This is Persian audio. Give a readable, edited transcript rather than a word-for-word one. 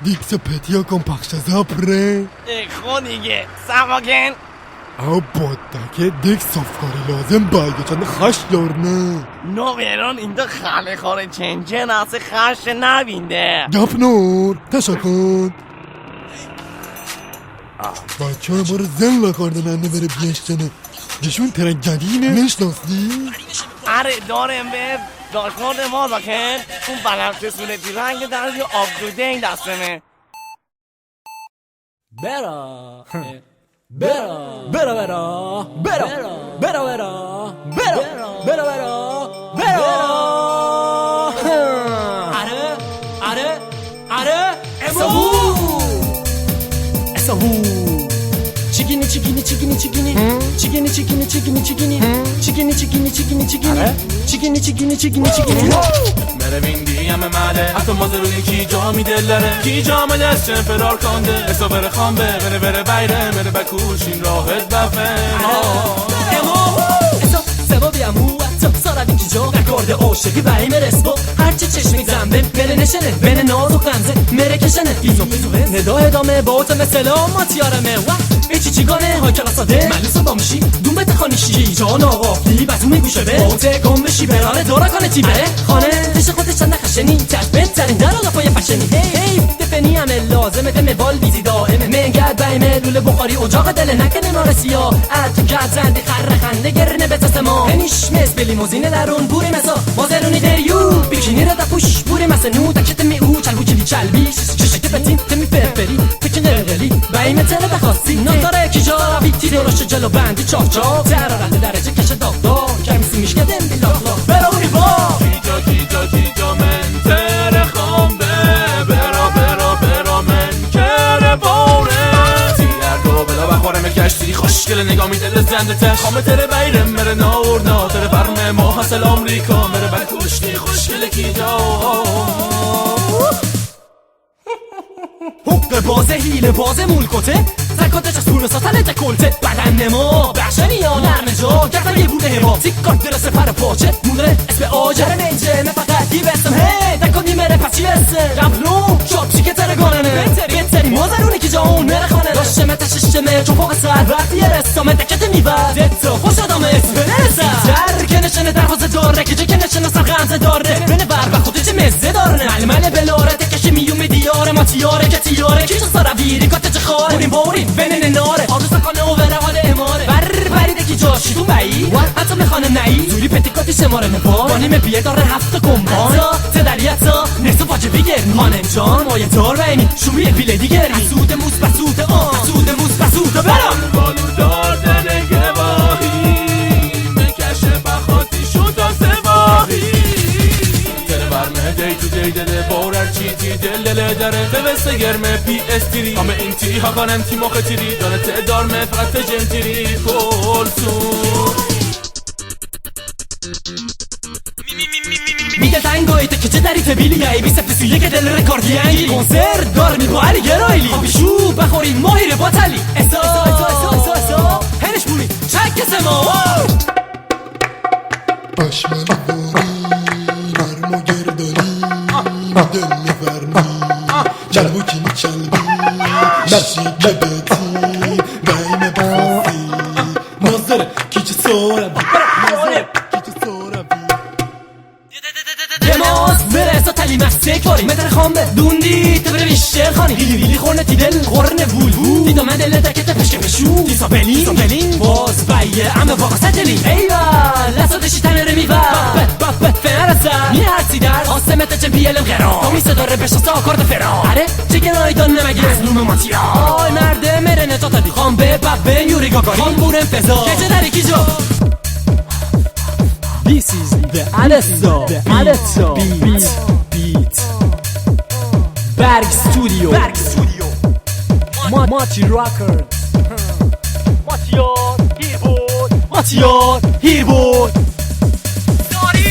Dikse petiga kom paksa zapre. خونیگه سماکن او بودتاکه دیک صفکاری لازم باید چند خش دارنه. نو بیرون این دو خاله خوره چنجه ناسه خش نبینده گپ نور تشکر. بچه های ما رو زن لکاردن انه بره بیشتنه. نشون ترنگدینه نشناستی؟ اره دارم به داشمارد ما داکن اون بلرچه سولتی رنگ در یه آبدوده این دستمه برا برا برا برا برا برا برا برا برا برا برا آره آره آره اسهو اسهو چیگینی چیگینی چیگینی چیگینی چیگینی چیگینی چیگینی چیگینی چیگینی چیگینی چیگینی چیگینی چیگینی چیگینی چیگینی mere vindi همه ماله حتی مازروی کی جا میدلره کی جا مدست چه فرار کنده حسا بره خامبه بره بیره مره بکوشین راحت بفه سبابی امو اتو سارا کی جا رکورد عاشقی برای مرسبو هرچی چشمی زنبه مره نشنه بین ناز و غمزه مره کشنه ایزو ندا ادامه با تو مثلا ماتیارمه ایچی چیگانه های کلاساده ملوسا بامشی دوم بتخانیشی جان آقا بی بزو میگوشه به باته گم بشی براره دارا کنه تی بره خانه تش خودش چند نخشنی چشم بهترین در آقا پای فشنی هی دفنی همه لازمه دمه بال بیزی دائمه منگرد بایمه لوله بخاری اجاق دل نکنه نارسیا ات گرد زندی خره خنده گرنه بتاسه ما هنیش مس بلیموزینه درون بوری مسا مازرونی دریو بیکینی را دپوش بوری مسنو تکت می او چلبو کلی چلبیش ششکت بتین تمی فرفری فکر نرگلی بایمه تره بخواستی ناتاره کی جا بیتی درش جلو بندی چاف چاف ترارت درجه کش داغ داغ کمیسی میشکدن بی لاغ لاغ بروری با کیجا من تره خامبه برا من کره باره تیر دو بلا بخورم کشتی خوشگل نگاه میدل زنده ته خامه تره بیرم مره ناورنا تره برمه ما حاصل آمریکا مره بکوشتی خوشگل کیجا حق بازه هیله بازه مولکوته تکاتش از پول ساتن دکولته بدن نما بخشنی یا نرمه جا گردم یه بوده هوا تیکار درسته پر پاچه مونره اسم آجر ننجه من فقط دیوستم هی دکانی مره پس چی هسته قبلو شاپشی که ترگاننه بهتری مازرونه که جا اون مره خانه داشتمه تششتمه چون فوق سر وقتی یه رستامه دکت میبر دتا خوش آدامه اسم نرسه در که نشنه در حوزه داره که جا که نشنه سر غمزه داره بنه بر و خودش مزه داره ململ بلاره تکشی میوم دیاره ما تیاره که تیاره کیش سارا ویری کاتش خاره بورین بنن ناره آدو سکانه اووره حال اماره برید کی جاشی تو بایی حتی میخوانه نئی زوری پتیکاتی شماره نپا بانیم بیه داره هفت کمبان تدریتا نسو واجبی گرمی خانم جان مایه دار بینی شومی پیله دیگری سود موز بسود سود موز بسود برم بالو داردن گواهی مکشه بخاطی شد سواهی تره برمه دی تو دی دله بارر چیتی دل داره ببسته گرمه پی استری همه این تی هاکانم تی موقع تیری داره تدارمه فقط تجم تیری کلسون میگه تنگویته که چه داری تبیلی ای 21 دل رکوردی انگی کنسرت دار میگو علی گرایلی آبیشو بخورین ماهیر باتلی اسا هنش بوری چک سما بشمن باری نرم و گردانی دل نفرمی چلبو کنی چلبی نشی که بتی بایم بخواستی نظر کیچه سورا بی کیچه سورا بی دماز برسا تلی مسته کاری متر خامبه دوندی تبره بیشتر خانی هیلی خورنه تی دل خورنه بول دیدو من دل دکت پشک پشو دیسا بلین باز بایه امه واقع ستلی ایوال لسا دشی تنره میور بابت فرسا می هرسی در آسمت چه بیلم غرام تو میسه داره بشاسته آکارد فرام اره چه گنایی دان نمگه از نوم ماتیا آی مرده مره نجاتا دی خامبه بابه یوری گاگاری خام بورم فضا کچه داری کی جو This is the Alesso beat Berg Studio Mati Records Matiyar Hearboard Sorry